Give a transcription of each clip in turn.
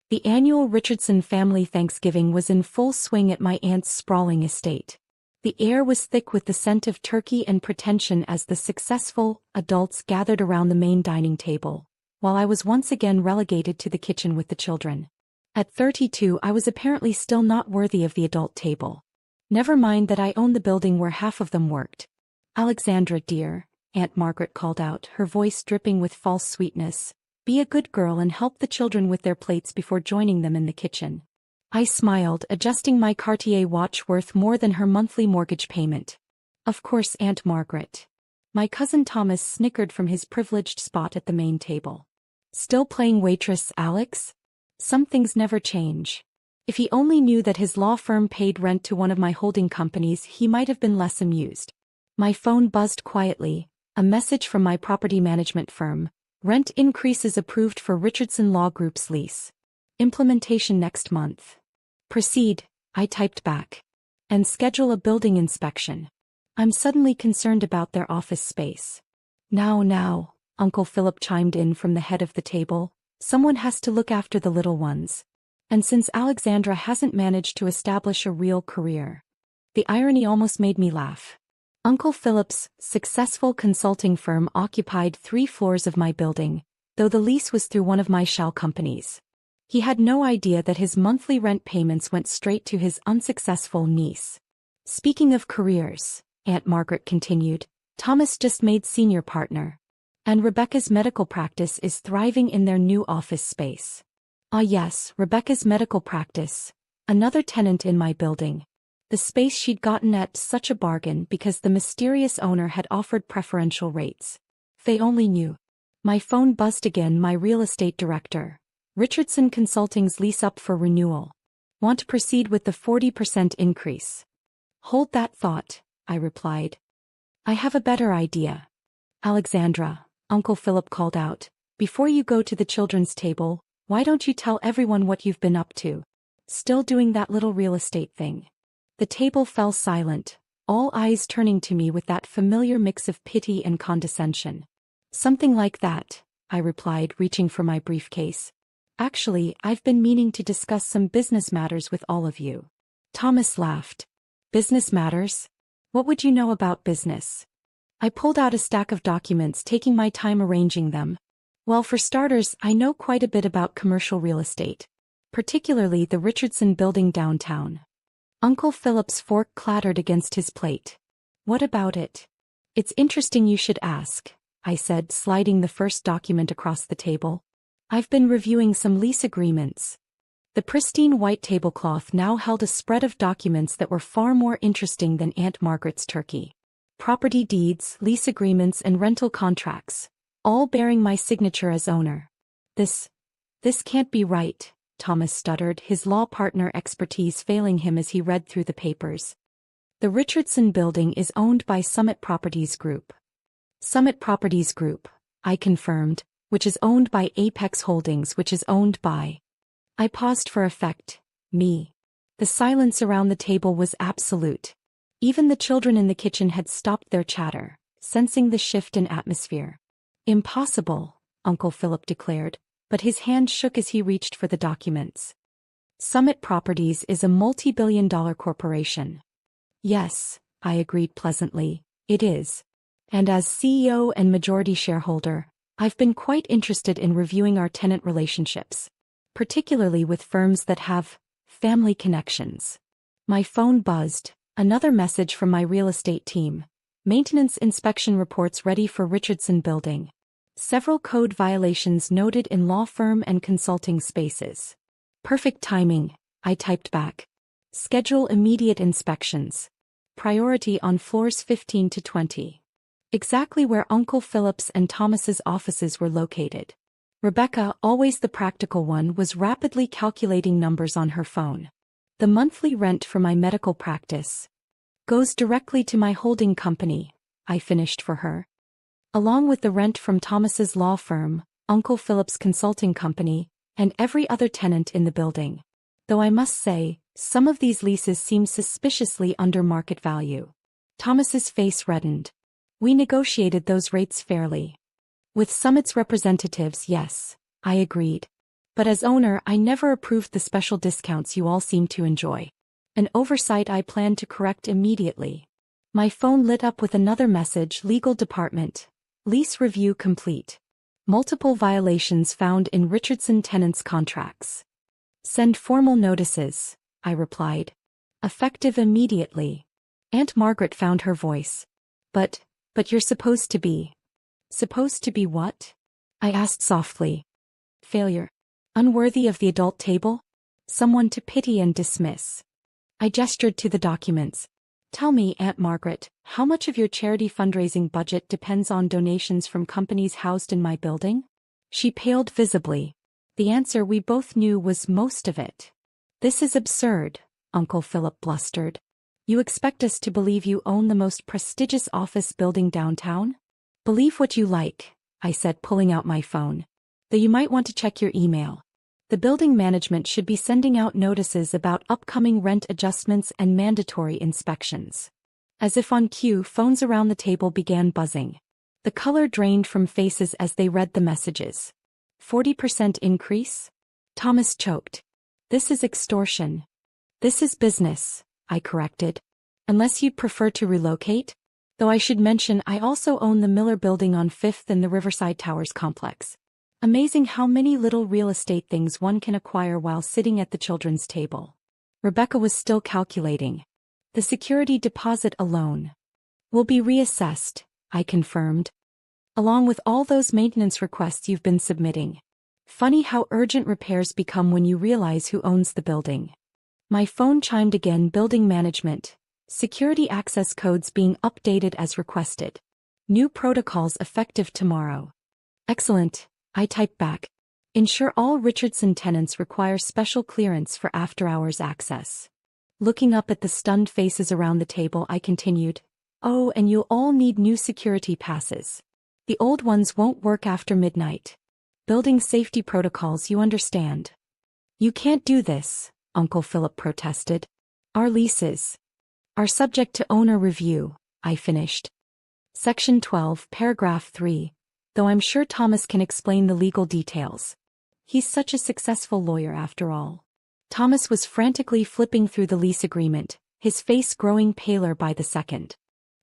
The annual Richardson family Thanksgiving was in full swing at my aunt's sprawling estate. The air was thick with the scent of turkey and pretension as the successful adults gathered around the main dining table, while I was once again relegated to the kitchen with the children. At 32, I was apparently still not worthy of the adult table. Never mind that I owned the building where half of them worked. "Alexandra, dear," Aunt Margaret called out, her voice dripping with false sweetness, "be a good girl and help the children with their plates before joining them in the kitchen." I smiled, adjusting my Cartier watch worth more than her monthly mortgage payment. "Of course, Aunt Margaret." My cousin Thomas snickered from his privileged spot at the main table. "Still playing waitress, Alex? Some things never change." If he only knew that his law firm paid rent to one of my holding companies, he might have been less amused. My phone buzzed quietly, a message from my property management firm. "Rent increases approved for Richardson Law Group's lease. Implementation next month." "Proceed," I typed back. "And schedule a building inspection. I'm suddenly concerned about their office space." Now, Uncle Philip chimed in from the head of the table, "someone has to look after the little ones. And since Alexandra hasn't managed to establish a real career." The irony almost made me laugh. Uncle Philip's successful consulting firm occupied 3 floors of my building, though the lease was through one of my shell companies. He had no idea that his monthly rent payments went straight to his unsuccessful niece. "Speaking of careers," Aunt Margaret continued, "Thomas just made senior partner. And Rebecca's medical practice is thriving in their new office space." Ah yes, Rebecca's medical practice, another tenant in my building. The space she'd gotten at such a bargain because the mysterious owner had offered preferential rates. They only knew. My phone buzzed again. "My real estate director. Richardson Consulting's lease up for renewal. Want to proceed with the 40% increase." "Hold that thought," I replied. "I have a better idea." "Alexandra," Uncle Philip called out, "before you go to the children's table, why don't you tell everyone what you've been up to? Still doing that little real estate thing?" The table fell silent, all eyes turning to me with that familiar mix of pity and condescension. "Something like that," I replied, reaching for my briefcase. "Actually, I've been meaning to discuss some business matters with all of you." Thomas laughed. "Business matters? What would you know about business?" I pulled out a stack of documents, taking my time arranging them. "Well, for starters, I know quite a bit about commercial real estate, particularly the Richardson building downtown." Uncle Philip's fork clattered against his plate. "What about it?" "It's interesting you should ask," I said, sliding the first document across the table. "I've been reviewing some lease agreements." The pristine white tablecloth now held a spread of documents that were far more interesting than Aunt Margaret's turkey. Property deeds, lease agreements, and rental contracts, all bearing my signature as owner. This can't be right," Thomas stuttered, his law partner expertise failing him as he read through the papers. "The Richardson building is owned by Summit Properties Group." "Summit Properties Group," I confirmed, "which is owned by Apex Holdings, which is owned by—" I paused for effect. "Me." The silence around the table was absolute. Even the children in the kitchen had stopped their chatter, sensing the shift in atmosphere. "Impossible," Uncle Philip declared, but his hand shook as he reached for the documents. "Summit Properties is a multi-billion-dollar corporation." "Yes," I agreed pleasantly, "it is. And as CEO and majority shareholder, I've been quite interested in reviewing our tenant relationships, particularly with firms that have family connections." My phone buzzed, another message from my real estate team. "Maintenance inspection reports ready for Richardson building. Several code violations noted in law firm and consulting spaces." "Perfect timing," I typed back. "Schedule immediate inspections. Priority on floors 15 to 20. Exactly where Uncle Philip's and Thomas's offices were located. Rebecca, always the practical one, was rapidly calculating numbers on her phone. "The monthly rent for my medical practice goes directly to my holding company," I finished for her. "Along with the rent from Thomas's law firm, Uncle Philip's consulting company, and every other tenant in the building. Though I must say, some of these leases seem suspiciously under market value." Thomas's face reddened. "We negotiated those rates fairly." "With Summit's representatives, yes," I agreed. But as owner, I never approved the special discounts you all seem to enjoy. An oversight I plan to correct immediately. My phone lit up with another message: Legal Department. Lease review complete. Multiple violations found in Richardson tenants' contracts. Send formal notices, I replied. Effective immediately. Aunt Margaret found her voice. But you're supposed to be. Supposed to be what? I asked softly. Failure. Unworthy of the adult table? Someone to pity and dismiss. I gestured to the documents. Tell me, Aunt Margaret, how much of your charity fundraising budget depends on donations from companies housed in my building? She paled visibly. The answer we both knew was most of it. This is absurd, Uncle Philip blustered. You expect us to believe you own the most prestigious office building downtown? Believe what you like, I said, pulling out my phone. Though you might want to check your email. The building management should be sending out notices about upcoming rent adjustments and mandatory inspections. As if on cue, phones around the table began buzzing. The color drained from faces as they read the messages. 40% increase? Thomas choked. This is extortion. This is business, I corrected. Unless you'd prefer to relocate? Though I should mention I also own the Miller Building on 5th and the Riverside Towers complex. Amazing how many little real estate things one can acquire while sitting at the children's table. Rebecca was still calculating. The security deposit alone will be reassessed, I confirmed. Along with all those maintenance requests you've been submitting. Funny how urgent repairs become when you realize who owns the building. My phone chimed again. Building management. Security access codes being updated as requested. New protocols effective tomorrow. Excellent, I typed back. Ensure all Richardson tenants require special clearance for after-hours access. Looking up at the stunned faces around the table, I continued. Oh, and you'll all need new security passes. The old ones won't work after midnight. Building safety protocols, you understand. You can't do this, Uncle Philip protested. Our leases are subject to owner review, I finished. Section 12, paragraph 3. Though I'm sure Thomas can explain the legal details. He's such a successful lawyer after all. Thomas was frantically flipping through the lease agreement, his face growing paler by the second.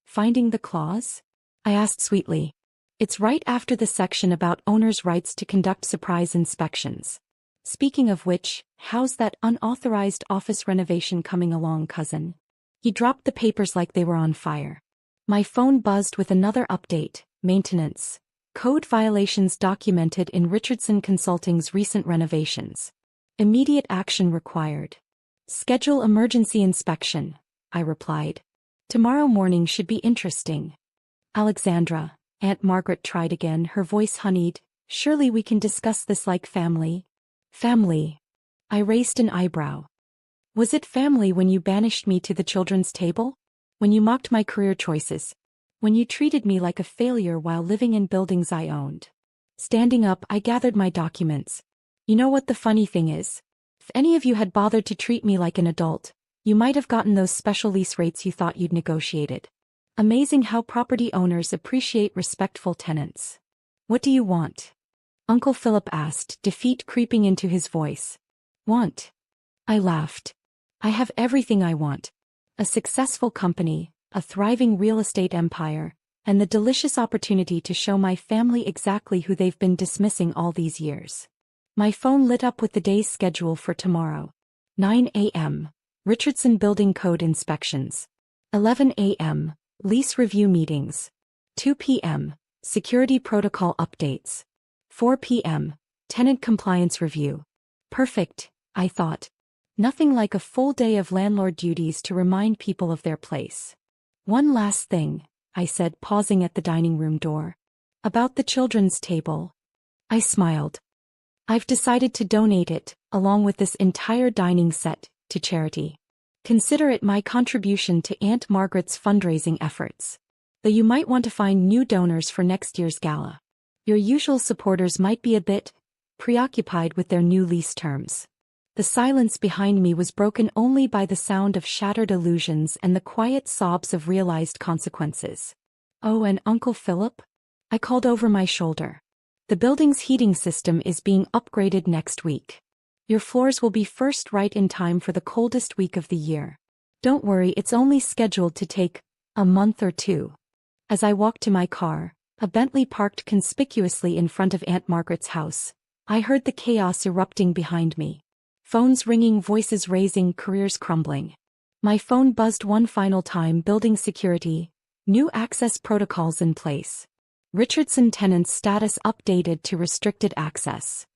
Finding the clause? I asked sweetly. It's right after the section about owners' rights to conduct surprise inspections. Speaking of which, how's that unauthorized office renovation coming along, cousin? He dropped the papers like they were on fire. My phone buzzed with another update. Maintenance. Code violations documented in Richardson Consulting's recent renovations. Immediate action required. Schedule emergency inspection, I replied. Tomorrow morning should be interesting. Alexandra, Aunt Margaret tried again, her voice honeyed. Surely we can discuss this like family. Family. I raised an eyebrow. Was it family when you banished me to the children's table? When you mocked my career choices? When you treated me like a failure while living in buildings I owned? Standing up, I gathered my documents. You know what the funny thing is? If any of you had bothered to treat me like an adult, you might have gotten those special lease rates you thought you'd negotiated. Amazing how property owners appreciate respectful tenants. What do you want? Uncle Philip asked, defeat creeping into his voice. Want? I laughed. I have everything I want. A successful company, a thriving real estate empire, and the delicious opportunity to show my family exactly who they've been dismissing all these years. My phone lit up with the day's schedule for tomorrow. 9 a.m. Richardson Building Code inspections. 11 a.m. Lease review meetings. 2 p.m. Security protocol updates. 4 p.m. Tenant compliance review. Perfect, I thought. Nothing like a full day of landlord duties to remind people of their place. One last thing, I said, pausing at the dining room door. About the children's table. I smiled. I've decided to donate it, along with this entire dining set, to charity. Consider it my contribution to Aunt Margaret's fundraising efforts. Though you might want to find new donors for next year's gala. Your usual supporters might be a bit preoccupied with their new lease terms. The silence behind me was broken only by the sound of shattered illusions and the quiet sobs of realized consequences. Oh, and Uncle Philip? I called over my shoulder. The building's heating system is being upgraded next week. Your floors will be first right in time for the coldest week of the year. Don't worry, it's only scheduled to take a month or two. As I walked to my car, a Bentley parked conspicuously in front of Aunt Margaret's house, I heard the chaos erupting behind me. Phones ringing, voices raising, careers crumbling. My phone buzzed one final time. Building security. New access protocols in place. Richardson tenants status updated to restricted access.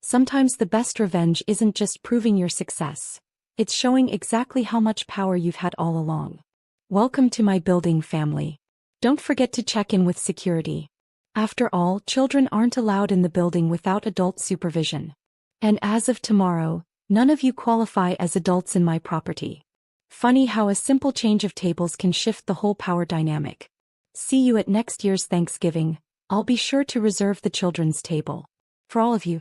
Sometimes the best revenge isn't just proving your success. It's showing exactly how much power you've had all along. Welcome to my building family. Don't forget to check in with security. After all, children aren't allowed in the building without adult supervision. And as of tomorrow, none of you qualify as adults in my property. Funny how a simple change of tables can shift the whole power dynamic. See you at next year's Thanksgiving. I'll be sure to reserve the children's table. For all of you.